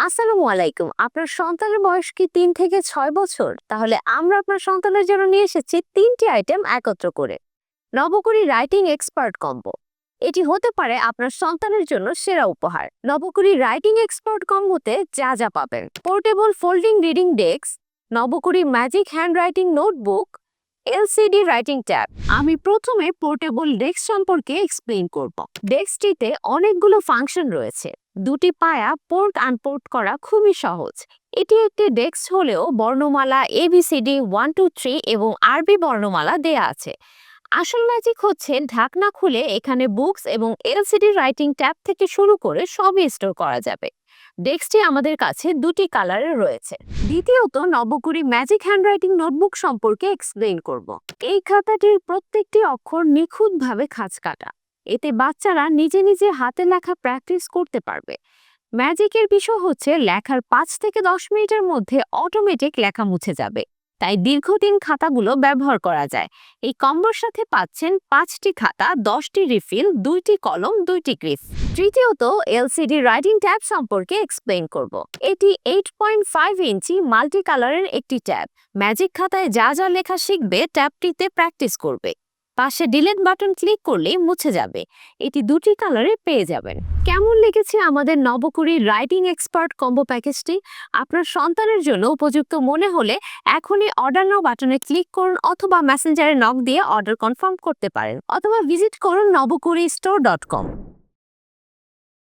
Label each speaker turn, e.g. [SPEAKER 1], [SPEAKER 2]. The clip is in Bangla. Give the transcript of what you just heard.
[SPEAKER 1] আসসালামু আলাইকুম। আপনার সন্তানের বয়স কি ৩ থেকে ৬ বছর? তাহলে আমরা আপনার সন্তানের জন্য নিয়ে এসেছি ৩টি আইটেম একত্র করে। নবকুড়ি রাইটিং এক্সপার্ট কম্বো। এটি হতে পারে আপনার সন্তানের জন্য সেরা উপহার। নবকুড়ি রাইটিং এক্সপার্ট কম্বোতে যা যা পাবেন: পোর্টেবল ফোল্ডিং রিডিং ডেস্ক, নবকুড়ি magic hand writing notebook, LCD writing tab. আমি প্রথমে পোর্টেবল ডেস্ক সম্পর্কে এক্সপ্লেইন করব। ডেস্কটিতে অনেকগুলো ফাংশন রয়েছে। দুটি পায়া পোর্ট আনপোর্ট করা খুবই সহজ। এটি একটি ডেস্ক হলেও বর্ণমালা ABCD 1 2 3 এবং আরবি বর্ণমালা দেয়া আছে। আসল ম্যাজিক হচ্ছে ঢাকনা খুলে এখানে বুকস এবং এলসিডি রাইটিং ট্যাব থেকে শুরু করে সবই স্টোর করা যাবে। ডেস্কটি আমাদের কাছে দুটি কালারে রয়েছে। দ্বিতীয়ত, নবকুড়ি ম্যাজিক হ্যান্ডরাইটিং নোটবুক সম্পর্কে এক্সপ্লেইন করব। এই খাতাটির প্রত্যেকটি অক্ষর নিখুঁতভাবে খাঁজ কাটা। এতে বাচ্চারা নিজে নিজে হাতে লেখা প্র্যাকটিস করতে পারবে। ম্যাজিকের বিষয় হচ্ছে লেখার 5 থেকে 10 মিনিটের মধ্যে অটোমেটিক লেখা মুছে যাবে, তাই দীর্ঘদিন খাতাগুলো ব্যবহার করা যায়। এই কম্বোর সাথে পাচ্ছেন 5টি খাতা, 10টি রিফিল, 2টি কলম, 2টি ক্রিস। তৃতীয়ত, এলসিডি রাইটিং ট্যাব সম্পর্কে এক্সপ্লেইন করব। এটি 8.5 ইঞ্চি মাল্টি কালারের একটি ট্যাব। ম্যাজিক খাতায় যা যা লেখা শিখবে ট্যাবটিতে প্র্যাকটিস করবে। পাশে ডিলিট বাটন ক্লিক করলেই মুছে যাবে। এটি দুটি কালারে পেয়ে যাবেন। কেমন লেগেছে আমাদের নবকুড়ি রাইটিং এক্সপার্ট কম্বো প্যাকেজটি? আপনার সন্তানের জন্য উপযুক্ত মনে হলে এখনই অর্ডার নাও বাটনে ক্লিক করুন, অথবা মেসেঞ্জারে নক দিয়ে অর্ডার কনফার্ম করতে পারেন, অথবা ভিজিট করুন নবকুড়ি স্টোর.com।